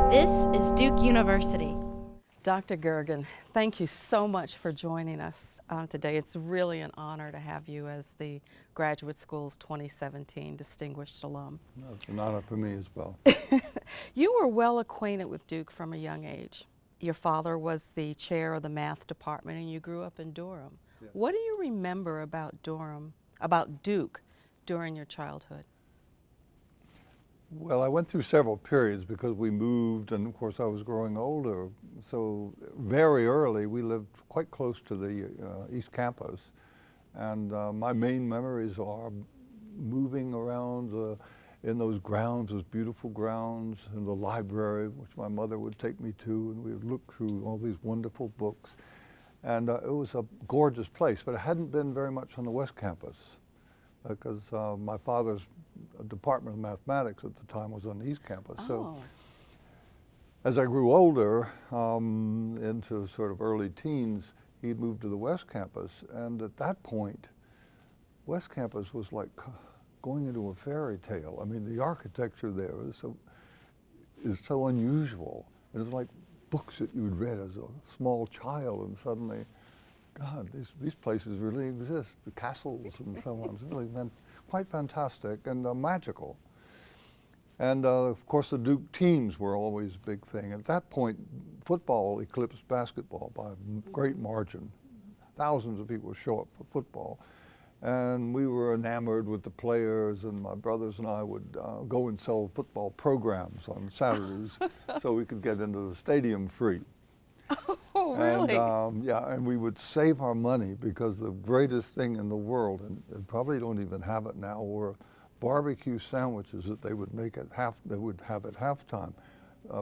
This is Duke University. Dr. Gergen, thank you so much for joining us today. It's really an honor to have you as the Graduate School's 2017 Distinguished Alum. No, it's an honor for me as well. You were well acquainted with Duke from a young age. Your father was the chair of the math department and you grew up in Durham. Yeah. What do you remember about Duke during your childhood? Well, I went through several periods because we moved, and of course I was growing older. So very early, we lived quite close to the East Campus. And my main memories are moving around in those grounds, those beautiful grounds, in the library, which my mother would take me to, and we would look through all these wonderful books. And it was a gorgeous place, but it hadn't been very much on the West Campus because my father's Department of Mathematics at the time was on the East Campus. Oh. So as I grew older, into sort of early teens, he'd moved to the West Campus. And at that point, West Campus was like going into a fairy tale. I mean, the architecture there is so unusual. It was like books that you'd read as a small child, and suddenly, God, these places really exist. The castles and so on. It's really quite fantastic and magical. And of course, the Duke teams were always a big thing. At that point, football eclipsed basketball by a great margin. Thousands of people would show up for football. And we were enamored with the players, and my brothers and I would go and sell football programs on Saturdays so we could get into the stadium free. Oh, really? And, yeah, and we would save our money because the greatest thing in the world, and probably don't even have it now, were barbecue sandwiches that they would make at halftime.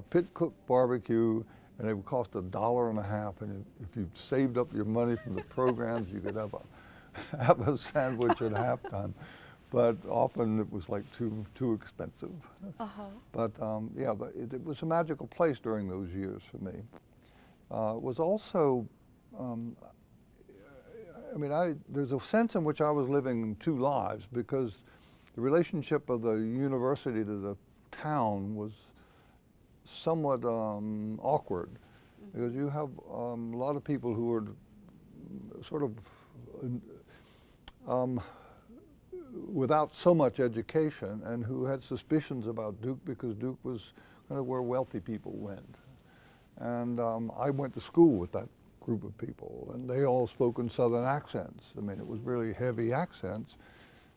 Pit cooked barbecue, and it would cost $1.50. And if you saved up your money from the programs, you could have a sandwich at halftime. But often it was like too expensive. Uh-huh. But yeah, it was a magical place during those years for me. It was also, I mean, there's a sense in which I was living two lives because the relationship of the university to the town was somewhat awkward because you have a lot of people who were sort of without so much education and who had suspicions about Duke because Duke was kind of where wealthy people went. And I went to school with that group of people, and they all spoke in Southern accents. I mean, it was really heavy accents.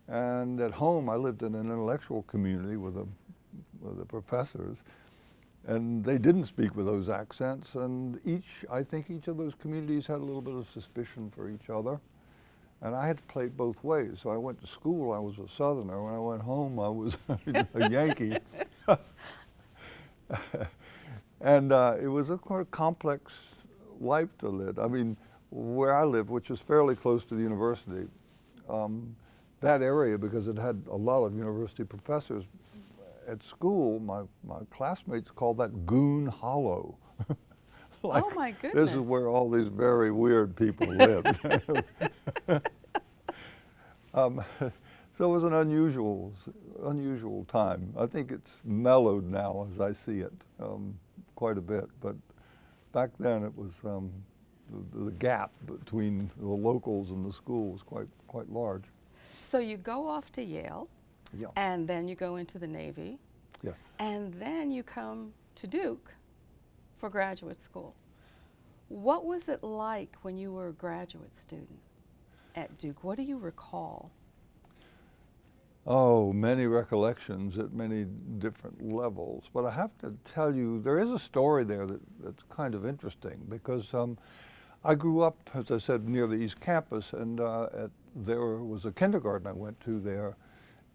And at home, I lived in an intellectual community with the professors, and they didn't speak with those accents. And I think each of those communities had a little bit of suspicion for each other. And I had to play it both ways. So I went to school, I was a Southerner. When I went home, I was a Yankee. And it was a quite complex life to live. I mean, where I live, which is fairly close to the university, that area, because it had a lot of university professors, at school, my classmates called that Goon Hollow. Like, oh my goodness. This is where all these very weird people lived. So it was an unusual time. I think it's mellowed now as I see it quite a bit, but back then it was the gap between the locals and the school was quite large. So you go off to Yale, Yeah. and then you go into the Navy, Yes. and then you come to Duke for graduate school. What was it like when you were a graduate student at Duke? What do you recall? Oh, many recollections at many different levels. But I have to tell you, there is a story there that's kind of interesting because I grew up, as I said, near the East Campus, and there was a kindergarten I went to there,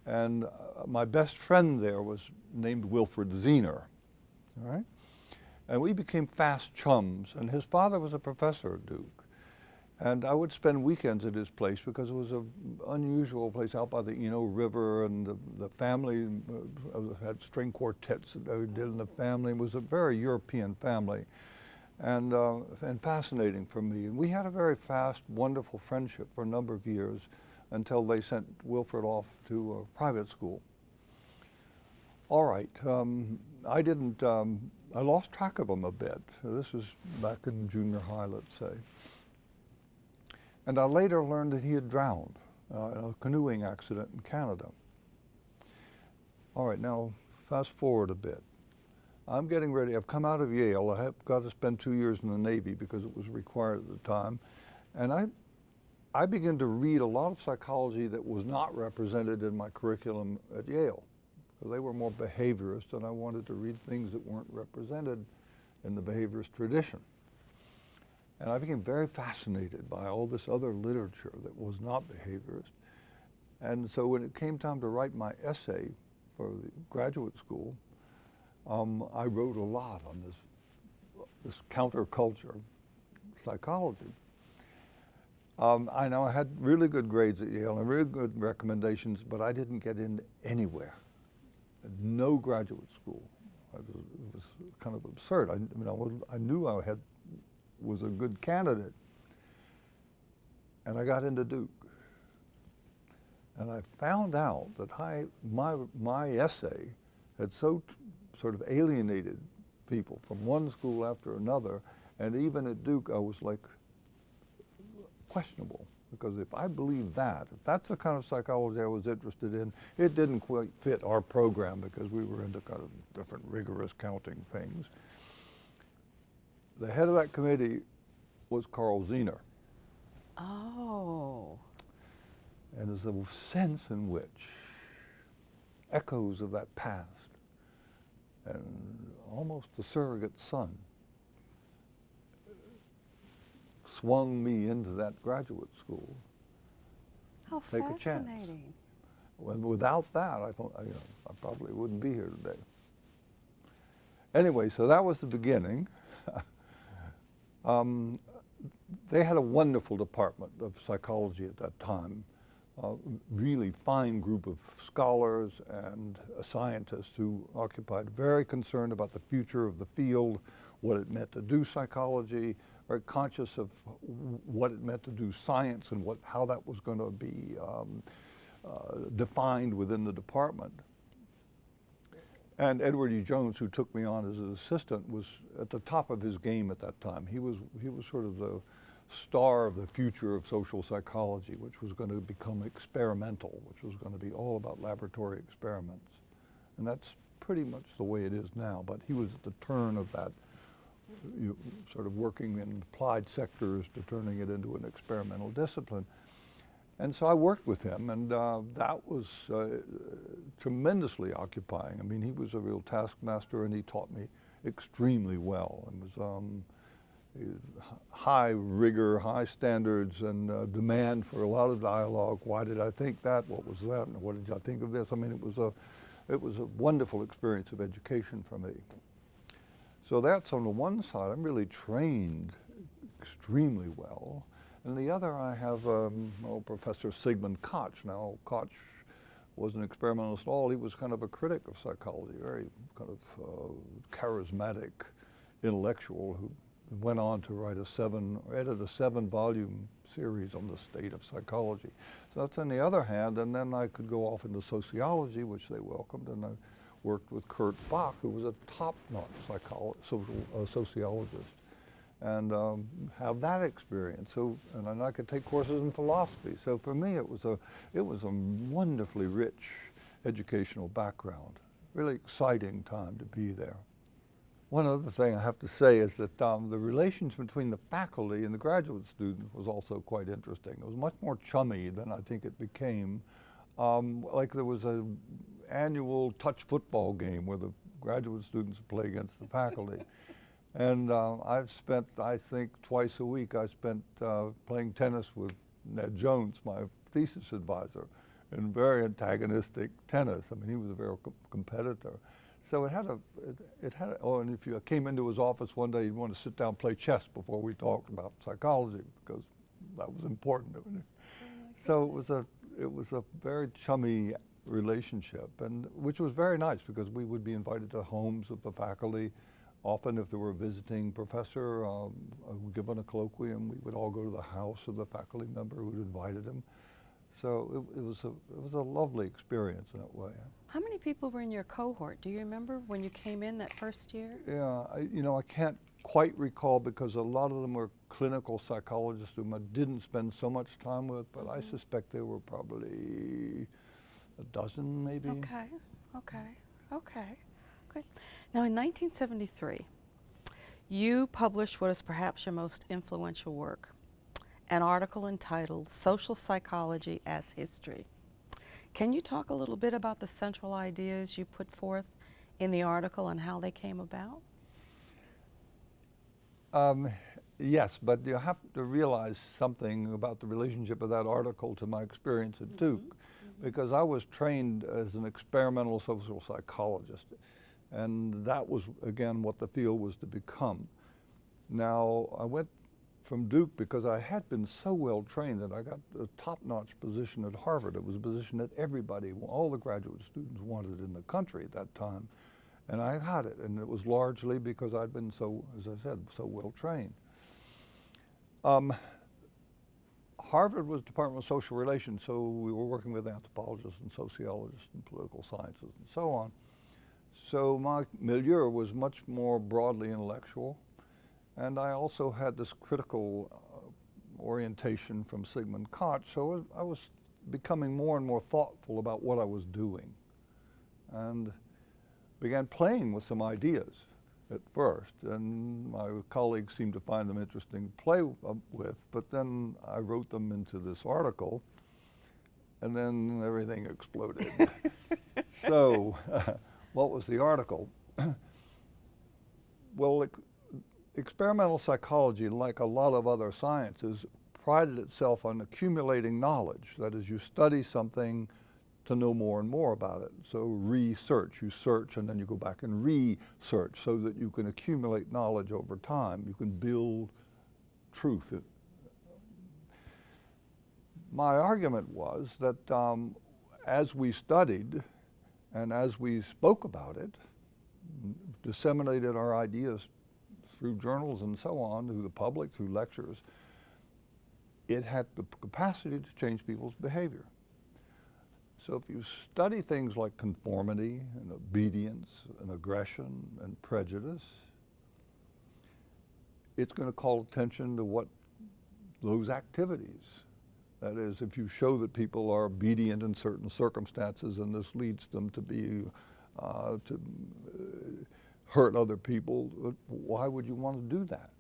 and my best friend there was named Wilfred Zener, all right? And we became fast chums, and his father was a professor at Duke. And I would spend weekends at his place because it was an unusual place out by the Eno River, and the family had string quartets that they did in the family. It was a very European family, and fascinating for me. And we had a very fast, wonderful friendship for a number of years until they sent Wilfred off to a private school. All right, I didn't I lost track of him a bit. So this was back in junior high, let's say. And I later learned that he had drowned in a canoeing accident in Canada. All right, now fast forward a bit. I'm getting ready. I've come out of Yale. I have got to spend 2 years in the Navy because it was required at the time. And I began to read a lot of psychology that was not represented in my curriculum at Yale. They were more behaviorist, and I wanted to read things that weren't represented in the behaviorist tradition. And I became very fascinated by all this other literature that was not behaviorist. And so when it came time to write my essay for the graduate school, I wrote a lot on this counterculture psychology. I know I had really good grades at Yale and really good recommendations, but I didn't get in anywhere. No graduate school. It was kind of absurd. I knew I was a good candidate, and I got into Duke. And I found out that my essay had so sort of alienated people from one school after another, and even at Duke I was like questionable. Because if I believed that, if that's the kind of psychology I was interested in, it didn't quite fit our program because we were into kind of different rigorous counting things. The head of that committee was Carl Zener. Oh. And there's a sense in which echoes of that past and almost the surrogate son swung me into that graduate school. How Take a chance. fascinating. Well, without that, I thought, I probably wouldn't be here today. Anyway, so that was the beginning. They had a wonderful department of psychology at that time. Really fine group of scholars and scientists who occupied, very concerned about the future of the field, what it meant to do psychology, very conscious of what it meant to do science and how that was going to be defined within the department. And Edward E. Jones, who took me on as an assistant, was at the top of his game at that time. He was sort of the star of the future of social psychology, which was going to become experimental, which was going to be all about laboratory experiments. And that's pretty much the way it is now, but he was at the turn of that, sort of working in applied sectors to turning it into an experimental discipline. And so I worked with him, and that was tremendously occupying. I mean, he was a real taskmaster, and he taught me extremely well. It was high rigor, high standards, and demand for a lot of dialogue. Why did I think that? What was that? And what did I think of this? I mean, it was a wonderful experience of education for me. So that's on the one side. I'm really trained extremely well. And the other, I have Professor Sigmund Koch. Now, Koch was an experimentalist at all. He was kind of a critic of psychology, very kind of charismatic intellectual who went on to write edit a 7-volume series on the state of psychology. So that's on the other hand, and then I could go off into sociology, which they welcomed, and I worked with Kurt Bach, who was a top-notch sociologist, and have that experience. So, and then I could take courses in philosophy. So for me, it was a wonderfully rich educational background. Really exciting time to be there. One other thing I have to say is that the relations between the faculty and the graduate students was also quite interesting. It was much more chummy than I think it became. Like there was an annual touch football game where the graduate students play against the faculty. And I've spent, I think, twice a week, I spent playing tennis with Ned Jones, my thesis advisor, in very antagonistic tennis. I mean, he was a very competitor. So it had and if you came into his office one day, you'd want to sit down and play chess before we talked about psychology, because that was important. So it was a very chummy relationship, and which was very nice, because we would be invited to homes of the faculty. Often, if there were a visiting professor given a colloquium, we would all go to the house of the faculty member who'd invited him. So it was a lovely experience in that way. How many people were in your cohort? Do you remember when you came in that first year? Yeah, I can't quite recall because a lot of them were clinical psychologists whom I didn't spend so much time with, but I suspect there were probably a dozen maybe. Okay, okay, okay, good. Now in 1973, you published what is perhaps your most influential work, an article entitled Social Psychology as History. Can you talk a little bit about the central ideas you put forth in the article and how they came about? Yes, but you have to realize something about the relationship of that article to my experience at Duke, because I was trained as an experimental social psychologist, and that was, again, what the field was to become. Now, I went from Duke because I had been so well trained that I got a top-notch position at Harvard. It was a position that everybody, all the graduate students wanted in the country at that time. And I got it, and it was largely because I'd been so, as I said, so well trained. Harvard was Department of Social Relations, so we were working with anthropologists and sociologists and political sciences and so on. So my milieu was much more broadly intellectual, and I also had this critical orientation from Sigmund Koch, so I was becoming more and more thoughtful about what I was doing, and began playing with some ideas at first, and my colleagues seemed to find them interesting to play with, but then I wrote them into this article, and then everything exploded. So, what was the article? Well, experimental psychology, like a lot of other sciences, prided itself on accumulating knowledge. That is, you study something to know more and more about it. So research, you search and then you go back and research so that you can accumulate knowledge over time. You can build truth. My argument was that as we studied and as we spoke about it, disseminated our ideas through journals and so on, to the public, through lectures, it had the capacity to change people's behavior. So if you study things like conformity and obedience and aggression and prejudice, it's going to call attention to what those activities. That is, if you show that people are obedient in certain circumstances and this leads them to be, hurt other people, why would you want to do that?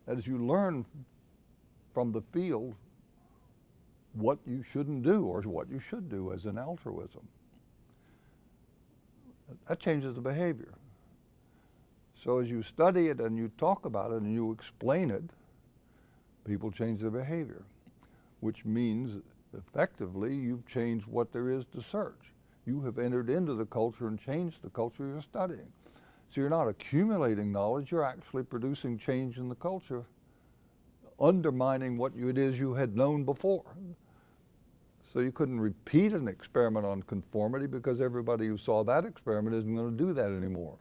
As you learn from the field what you shouldn't do or what you should do as in altruism. That changes the behavior. So as you study it and you talk about it and you explain it, people change their behavior, which means effectively you've changed what there is to search. You have entered into the culture and changed the culture you're studying. So you're not accumulating knowledge, you're actually producing change in the culture, undermining what it is you had known before. So you couldn't repeat an experiment on conformity because everybody who saw that experiment isn't going to do that anymore.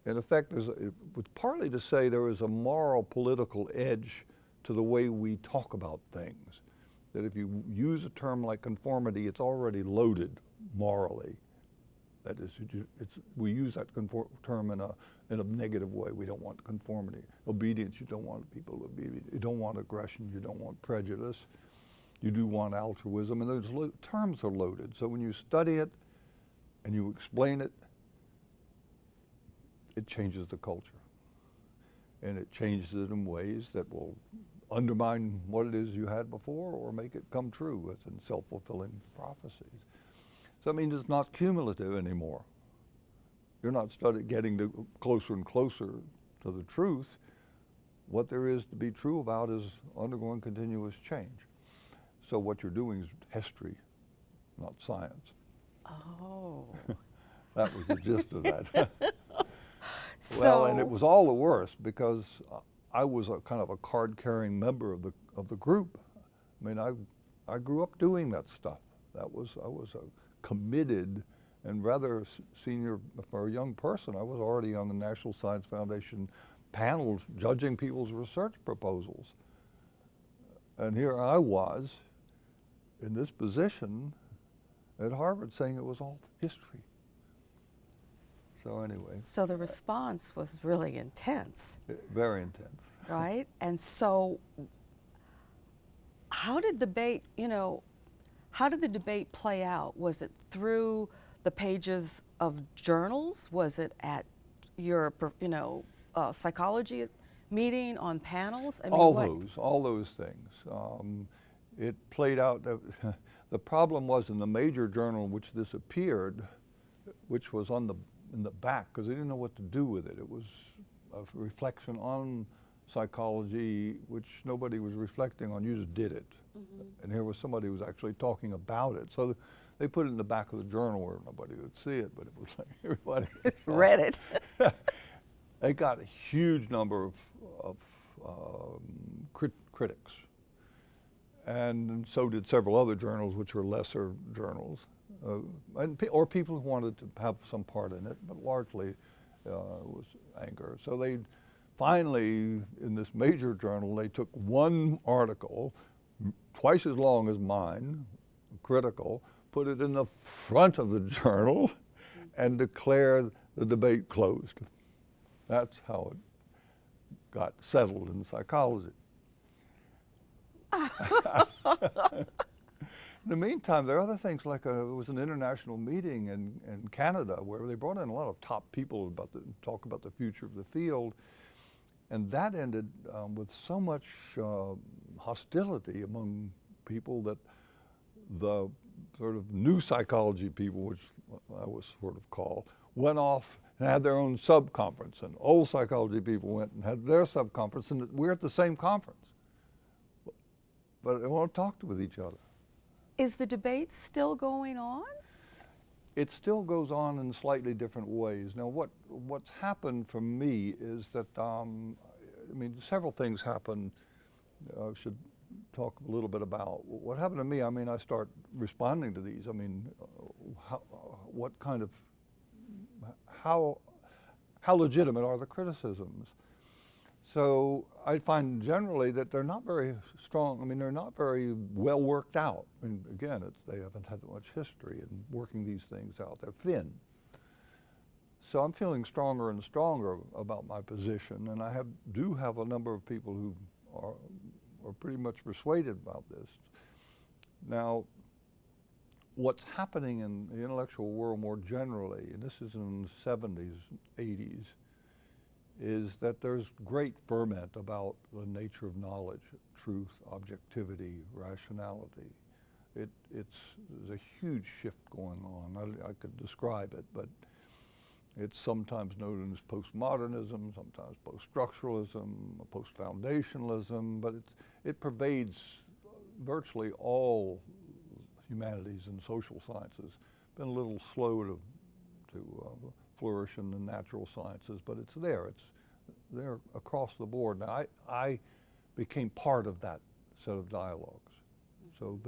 In effect, it was partly to say there is a moral political edge to the way we talk about things. That if you use a term like conformity, it's already loaded morally. That is, we use that term in a negative way. We don't want conformity. Obedience, you don't want people obedient. You don't want aggression, you don't want prejudice. You do want altruism, and those terms are loaded. So when you study it and you explain it, it changes the culture. And it changes it in ways that will undermine what it is you had before or make it come true, as in self-fulfilling prophecies. So that means it's not cumulative anymore. You're not getting closer and closer to the truth. What there is to be true about is undergoing continuous change. So what you're doing is history, not science. Oh. That was the gist of that. Well, and it was all the worse because I was a kind of a card-carrying member of the group. I mean, I grew up doing that stuff. I was a committed and rather senior, for a young person, I was already on the National Science Foundation panels judging people's research proposals. And here I was in this position at Harvard saying it was all history. So anyway. So the response was really intense. Very intense. Right? And so how did the debate play out? Was it through the pages of journals? Was it at your, psychology meeting on panels? I mean, all those things. It played out. The problem was in the major journal in which this appeared, which was in the back, because they didn't know what to do with it. It was a reflection on psychology, which nobody was reflecting on. You just did it. Mm-hmm. And here was somebody who was actually talking about it. So they put it in the back of the journal where nobody would see it, but it was like everybody read it. They got a huge number of critics. And so did several other journals, which were lesser journals, or people who wanted to have some part in it, but largely it was anger. So they finally, in this major journal, they took one article, twice as long as mine, critical, put it in the front of the journal, and declared the debate closed. That's how it got settled in psychology. In the meantime, there are other things, like it was an international meeting in Canada where they brought in a lot of top people to talk about the future of the field. And that ended with so much hostility among people that the sort of new psychology people, which I was sort of called, went off and had their own sub-conference. And old psychology people went and had their sub-conference, and we're at the same conference. But they won't talk with each other. Is the debate still going on? It still goes on in slightly different ways. Now, what's happened for me is that, several things happened. I should talk a little bit about what happened to me. I start responding to these. How legitimate are the criticisms? So I find generally that they're not very strong. They're not very well worked out. Again, they haven't had much history in working these things out. They're thin. So I'm feeling stronger and stronger about my position, and I do have a number of people who are pretty much persuaded about this. Now, what's happening in the intellectual world more generally, and this is in the 70s, 80s, is that there's great ferment about the nature of knowledge, truth, objectivity, rationality. There's a huge shift going on. I could describe it, but it's sometimes known as postmodernism, sometimes post-structuralism, post-foundationalism, but it pervades virtually all humanities and social sciences. Been a little slow to flourish in the natural sciences, but it's there. It's there across the board. Now, I became part of that set of dialogues. So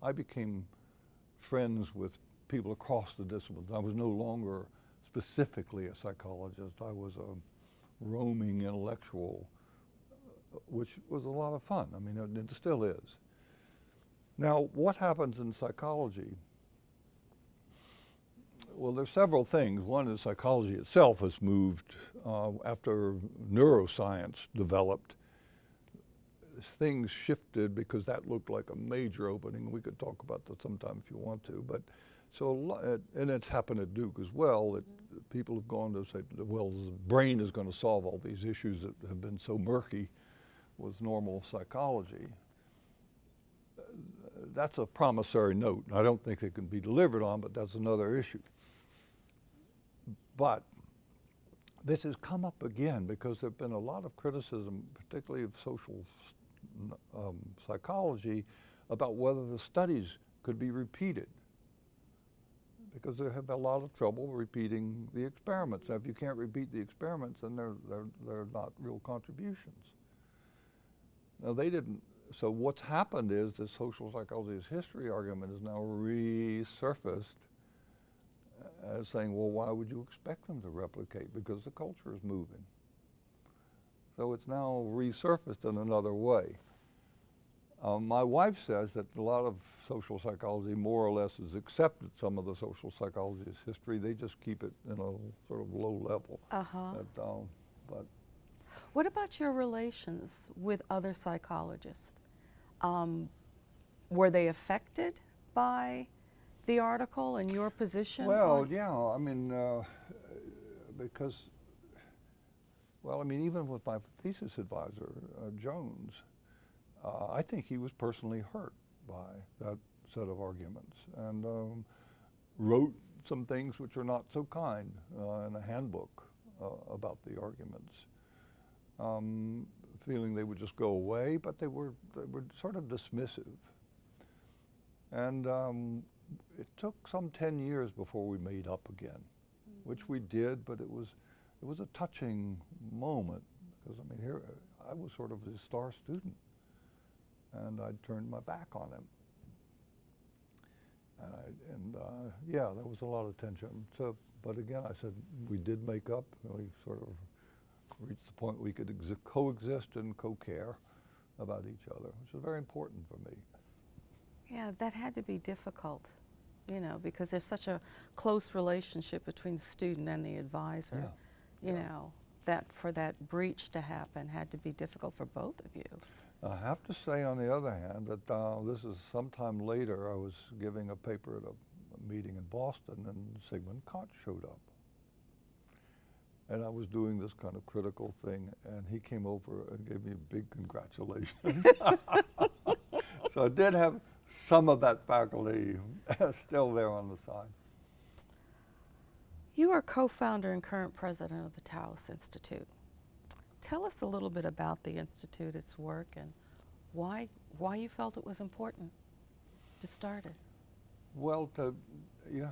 I became friends with people across the disciplines. I was no longer specifically a psychologist. I was a roaming intellectual, which was a lot of fun. It still is. Now, what happens in psychology? Well, there's several things. One is psychology itself has moved after neuroscience developed. Things shifted because that looked like a major opening. We could talk about that sometime if you want to. But and it's happened at Duke as well, that people have gone to say, well, the brain is going to solve all these issues that have been so murky with normal psychology. That's a promissory note. I don't think it can be delivered on, but that's another issue. But this has come up again because there have been a lot of criticism, particularly of social psychology, about whether the studies could be repeated, because they have a lot of trouble repeating the experiments. Now, if you can't repeat the experiments, then they're not real contributions. Now, they didn't. So what's happened is the social psychology is history argument is now resurfaced as saying, well, why would you expect them to replicate? Because the culture is moving. So it's now resurfaced in another way. My wife says that a lot of social psychology more or less has accepted some of the social psychologist's history. They just keep it in a sort of low level. But What about your relations with other psychologists? Were they affected by the article and your position? well, yeah, I mean, because, well, I mean, even with my thesis advisor, Jones, I think he was personally hurt by that set of arguments and wrote some things which are not so kind in a handbook about the arguments, feeling they would just go away, but they were sort of dismissive. And it took some 10 years before we made up again, which we did, but it was a touching moment because, I mean, here I was sort of his star student, and I'd turned my back on him. And yeah, there was a lot of tension. So, but again, I said we did make up. We sort of reached the point we could coexist and co-care about each other, which was very important for me. Yeah, that had to be difficult, you know, because there's such a close relationship between the student and the advisor. Yeah. You know, that for that breach to happen had to be difficult for both of you. I have to say, on the other hand, that this is sometime later. I was giving a paper at a meeting in Boston, and Sigmund Kant showed up. And I was doing this kind of critical thing, and he came over and gave me a big congratulations. So I did have some of that faculty still there on the side. You are co-founder and current president of the Taos Institute. Tell us a little bit about the Institute, its work, and why you felt it was important to start it. Well, yeah,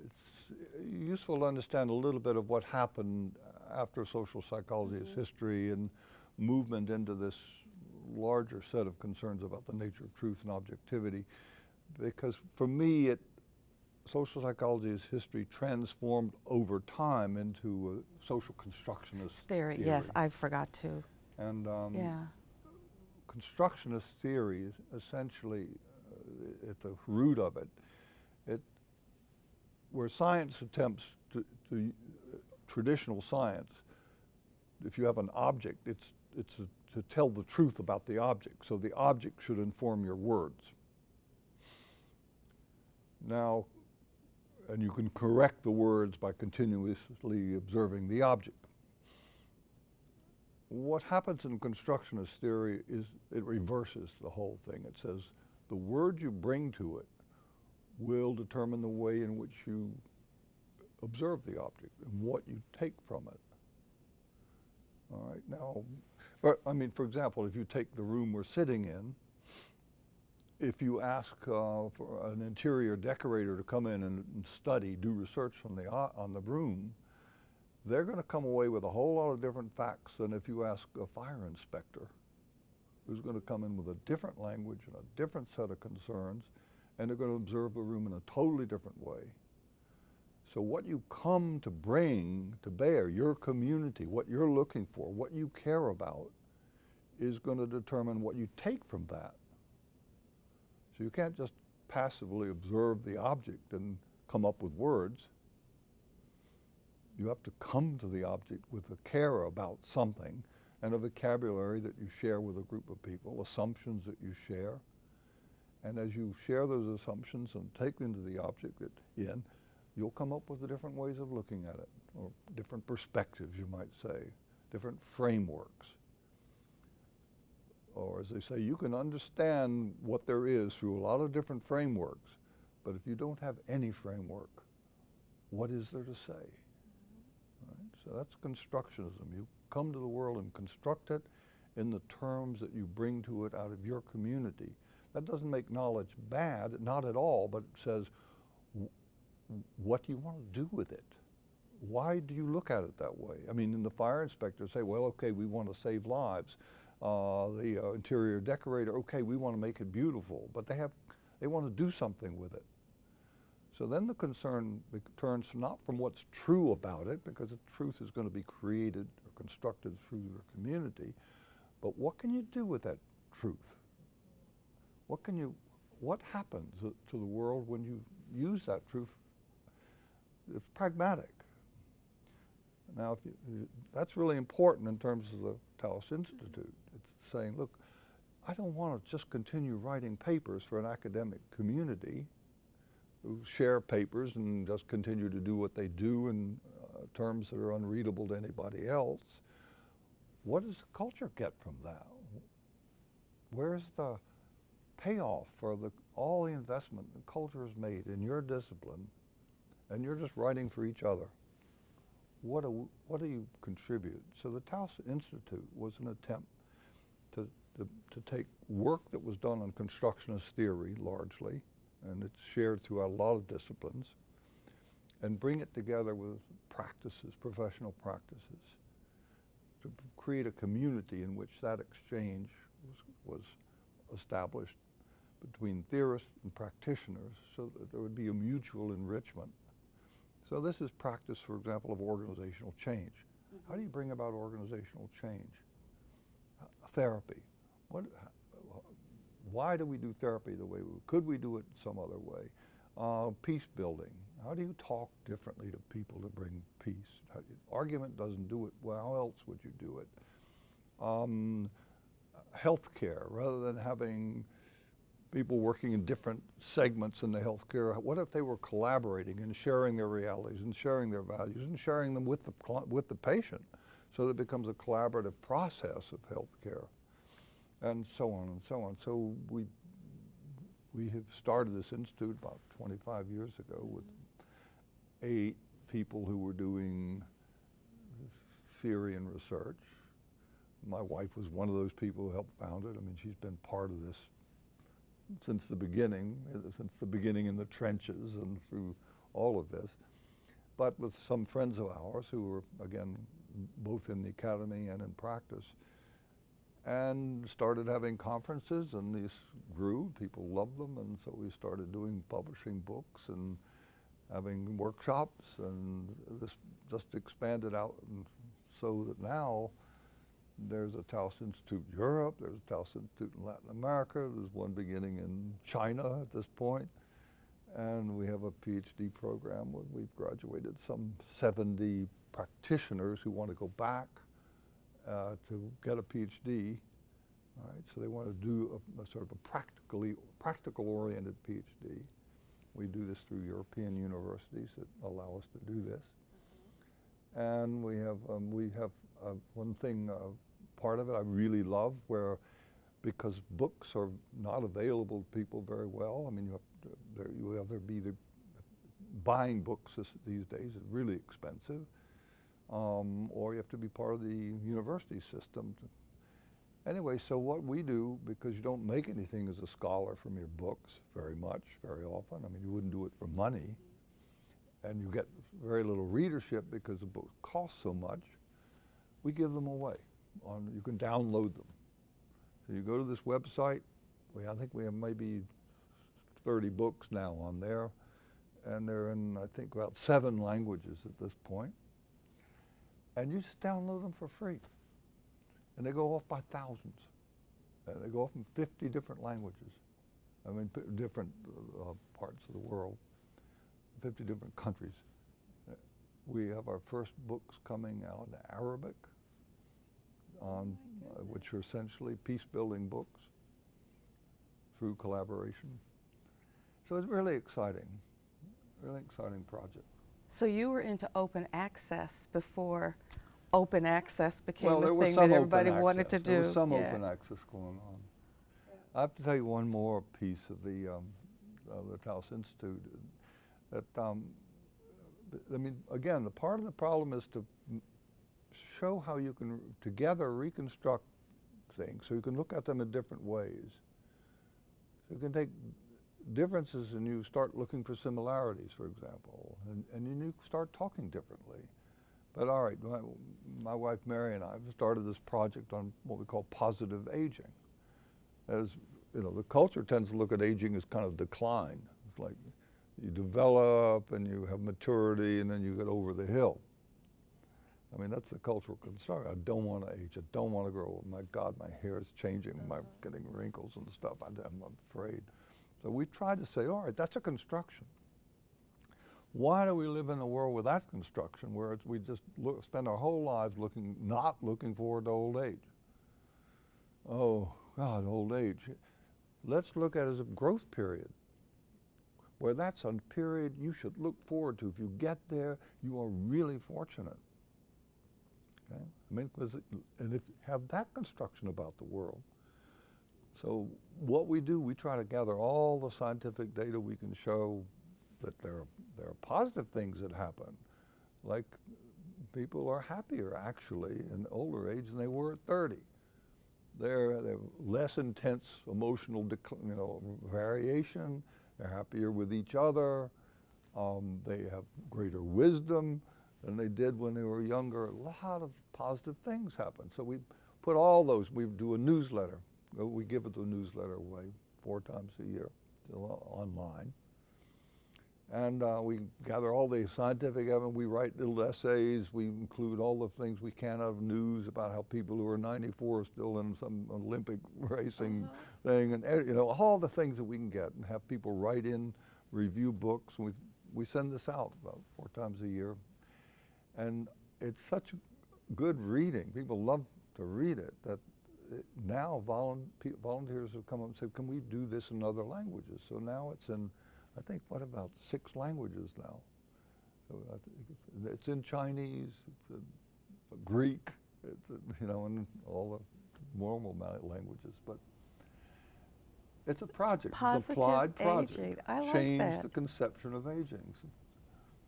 it's useful to understand a little bit of what happened after social psychology's history and movement into this larger set of concerns about the nature of truth and objectivity. Because for me, social psychology's history transformed over time into a social constructionist theory. Yes, I forgot to. And Yeah. constructionist theory is essentially, at the root of it, where science attempts to traditional science, if you have an object, it's to tell the truth about the object. So the object should inform your words. Now, and you can correct the words by continuously observing the object. What happens in constructionist theory is it reverses the whole thing. It says the words you bring to it will determine the way in which you observe the object and what you take from it. All right, now, I mean, for example, if you take the room we're sitting in, if you ask for an interior decorator to come in and study, do research on the room, they're going to come away with a whole lot of different facts than if you ask a fire inspector, who's going to come in with a different language and a different set of concerns, and they're going to observe the room in a totally different way. So what you come to bring to bear, your community, what you're looking for, what you care about, is going to determine what you take from that. So you can't just passively observe the object and come up with words. You have to come to the object with a care about something and a vocabulary that you share with a group of people, assumptions that you share. And as you share those assumptions and take them to the object you'll come up with the different ways of looking at it, or different perspectives, you might say, different frameworks. Or as they say, you can understand what there is through a lot of different frameworks, but if you don't have any framework, what is there to say? Right? So that's constructionism. You come to the world and construct it in the terms that you bring to it out of your community. That doesn't make knowledge bad, not at all, but it says, what do you want to do with it? Why do you look at it that way? I mean, the fire inspector say, well, okay, we want to save lives. The interior decorator, okay, we want to make it beautiful, but they want to do something with it. So then the concern turns not from what's true about it, because the truth is going to be created or constructed through your community, but what can you do with that truth? what happens to the world when you use that truth? It's pragmatic. Now, that's really important in terms of the Taos Institute. It's saying, look, I don't want to just continue writing papers for an academic community who share papers and just continue to do what they do in terms that are unreadable to anybody else. What does the culture get from that? Where's the payoff for all the investment the culture has made in your discipline, and you're just writing for each other? What do you contribute? So the Taos Institute was an attempt to take work that was done on constructionist theory largely, and it's shared throughout a lot of disciplines, and bring it together with practices, professional practices, to create a community in which that exchange was established between theorists and practitioners so that there would be a mutual enrichment. So this is practice, for example, of organizational change. Mm-hmm. How do you bring about organizational change? Therapy. Why do we do therapy the way we do? Could we do it some other way? Peace building. How do you talk differently to people to bring peace? Argument doesn't do it. Well, how else would you do it? Healthcare, rather than having people working in different segments in the healthcare, what if they were collaborating and sharing their realities and sharing their values and sharing them with the patient, so that it becomes a collaborative process of healthcare, and so on and so on. So we have started this institute about 25 years ago with 8 people who were doing theory and research. My wife was one of those people who helped found it. I mean, she's been part of this since the beginning in the trenches and through all of this. But with some friends of ours who were, again, both in the academy and in practice, and started having conferences, and these grew, people loved them, and so we started publishing books and having workshops, and this just expanded out, and so that now there's a Taos Institute in Europe, there's a Taos Institute in Latin America, there's one beginning in China at this point, and we have a Ph.D. program where we've graduated some 70 practitioners who want to go back to get a Ph.D. All right, so they want to do a sort of a practical-oriented Ph.D. We do this through European universities that allow us to do this. And we have one thing, part of it I really love, where because books are not available to people very well. I mean, you either be buying books these days is really expensive, or you have to be part of the university system. Anyway, so what we do, because you don't make anything as a scholar from your books very often. I mean, you wouldn't do it for money, and you get very little readership because the books cost so much. We give them away. You can download them. So you go to this website. I think we have maybe 30 books now on there, and they're in, I think, about 7 languages at this point. And you just download them for free. And they go off by thousands. And they go off in 50 different languages. I mean, different parts of the world, 50 different countries. We have our first books coming out in Arabic, which are essentially peace-building books through collaboration. So it's really exciting project. So you were into open access before open access became the thing that everybody wanted to do. There was some open access going on. Yeah. I have to tell you one more piece of the Taos Institute. That I mean, again, the part of the problem is to show how you can together reconstruct things, so you can look at them in different ways. So you can take differences and you start looking for similarities, for example, and you start talking differently. But all right, my wife Mary and I have started this project on what we call positive aging. As you know, the culture tends to look at aging as kind of decline. It's like you develop and you have maturity and then you get over the hill. I mean, that's the cultural construct. I don't want to age. I don't want to grow old. My God, my hair is changing. I'm getting wrinkles and stuff. I'm afraid. So we tried to say, all right, that's a construction. Why do we live in a world with that construction where we just spend our whole lives not looking forward to old age? Oh, God, old age. Let's look at it as a growth period, where that's a period you should look forward to. If you get there, you are really fortunate. Okay? I mean, and if you have that construction about the world. So what we do, we try to gather all the scientific data we can show that there are positive things that happen, like people are happier actually in older age than they were at 30. They're less intense emotional variation. They're happier with each other. They have greater wisdom than they did when they were younger. A lot of positive things happen. So we put all those. We do a newsletter. We give the newsletter away 4 times a year online. And we gather all the scientific evidence. We write little essays. We include all the things we can out of news about how people who are 94 are still in some Olympic racing thing, and all the things that we can get, and have people write in, review books. We send this out about 4 times a year, and it's such good reading. People love to read it that now volunteers have come up and said, "Can we do this in other languages?" So now it's in, I think, what, about 6 languages now. So I think it's in Chinese, it's in Greek, it's in all the normal languages. But it's a project, it's an applied project. Aging. I like Change that. the conception of aging.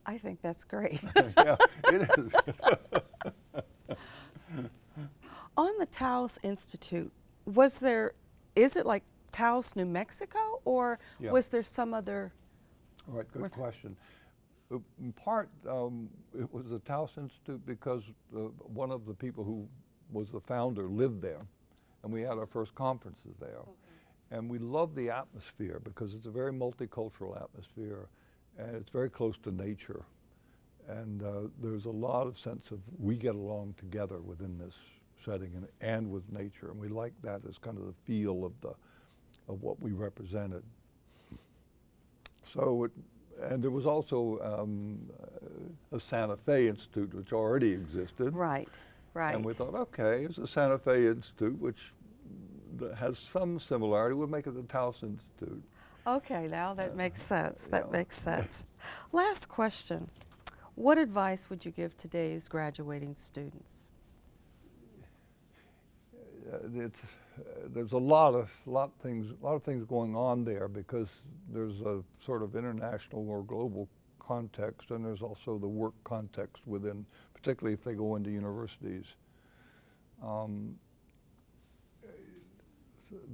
I think that's great. Yeah, it is. On the Taos Institute, is it like Taos, New Mexico, or Yeah. was there some other? All right, good question. In part, it was the Taos Institute because one of the people who was the founder lived there, and we had our first conferences there. Okay. And we love the atmosphere because it's a very multicultural atmosphere, and it's very close to nature. And there's a lot of sense of we get along together within this setting and with nature, and we like that as kind of the feel of what we represented. So, and there was also a Santa Fe Institute, which already existed. Right, right. And we thought, okay, it's a Santa Fe Institute, which has some similarity. We'll make it the Taos Institute. Okay, now that makes sense. That Yeah. makes sense. Last question. What advice would you give today's graduating students? There's a lot of things going on there because there's a sort of international or global context, and there's also the work context within, particularly if they go into universities.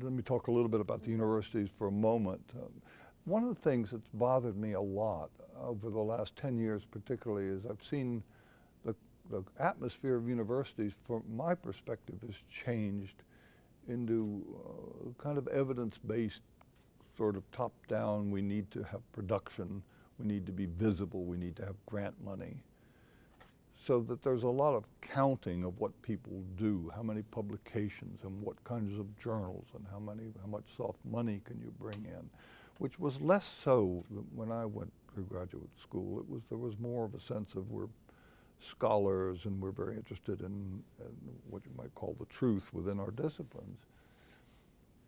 Let me talk a little bit about the universities for a moment. One of the things that's bothered me a lot over the last 10 years particularly is I've seen the atmosphere of universities, from my perspective, has changed into kind of evidence-based, sort of top-down. We need to have production, we need to be visible, we need to have grant money. So that there's a lot of counting of what people do, how many publications and what kinds of journals and how much soft money can you bring in, which was less so when I went through graduate school. There was more of a sense of we're scholars and we're very interested in what you might call the truth within our disciplines.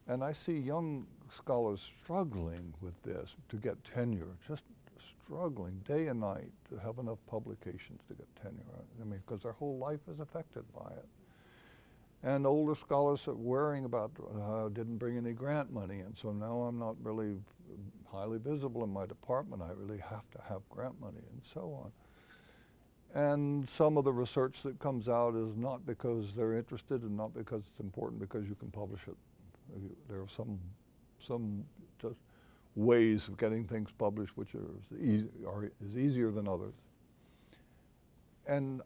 And I see young scholars struggling with this to get tenure, just struggling day and night to have enough publications to get tenure. I mean, because their whole life is affected by it. And older scholars are worrying about, didn't bring any grant money in, so now I'm not really highly visible in my department. I really have to have grant money, and so on. And some of the research that comes out is not because they're interested and not because it's important, because you can publish it. There are some just ways of getting things published which is easier than others. And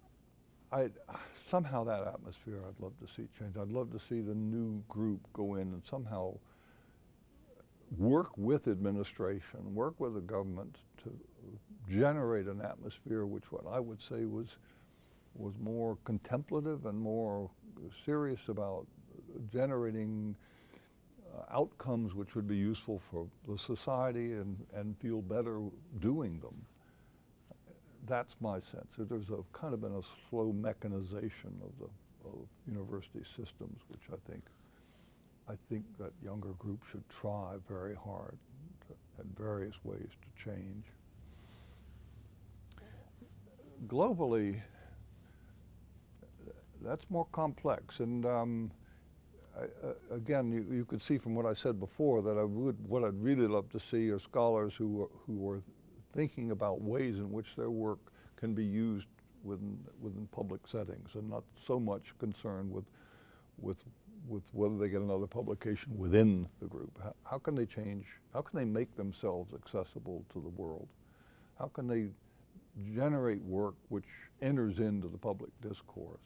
somehow that atmosphere I'd love to see change. I'd love to see the new group go in and somehow work with administration, work with the government to generate an atmosphere which what I would say was was more contemplative and more serious about generating outcomes which would be useful for the society and feel better doing them. That's my sense. There's a kind of been a slow mechanization of university systems, which I think that younger groups should try very hard in various ways to change. Globally, that's more complex, and again, you could see from what I said before that what I'd really love to see are scholars who are thinking about ways in which their work can be used within public settings, and not so much concerned with whether they get another publication within the group. How can they change? How can they make themselves accessible to the world? How can they generate work which enters into the public discourse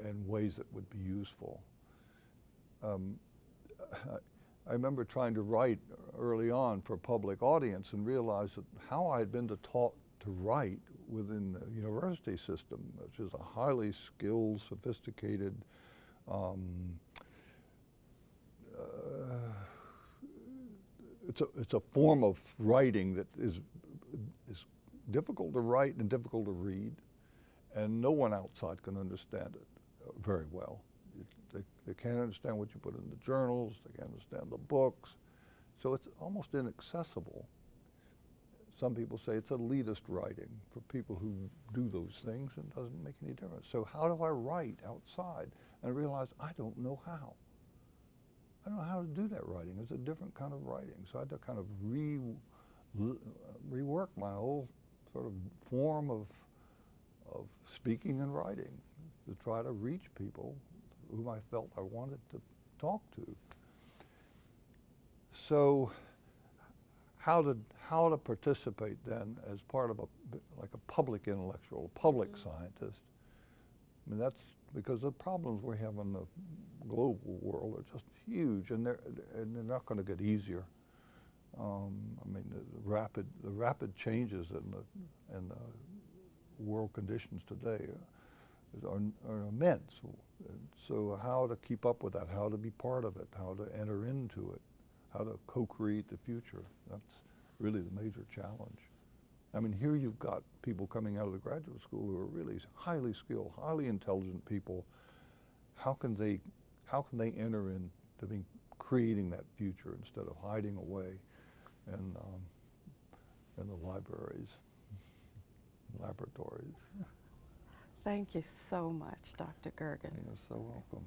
in ways that would be useful? I remember trying to write early on for a public audience and realized that how I had been taught to write within the university system, which is a highly skilled, sophisticated, it's a form of writing that is difficult to write and difficult to read, and no one outside can understand it very well. They can't understand what you put in the journals, they can't understand the books, so it's almost inaccessible. Some people say it's elitist writing for people who do those things, and it doesn't make any difference. So how do I write outside? And I realized I don't know how. I don't know how to do that writing. It's a different kind of writing. So I had to kind of rework my whole sort of form of speaking and writing to try to reach people whom I felt I wanted to talk to. So how to participate then as part of like a public intellectual, a public scientist? I mean, that's because the problems we have in the global world are just huge, and they're not going to get easier. I mean, the rapid changes in the world conditions today are immense. So how to keep up with that, how to be part of it, how to enter into it, how to co-create the future. That's really the major challenge. I mean, here you've got people coming out of the graduate school who are really highly skilled, highly intelligent people. How can they enter into creating that future instead of hiding away in the libraries, laboratories? Thank you so much, Dr. Gergen. You're so welcome.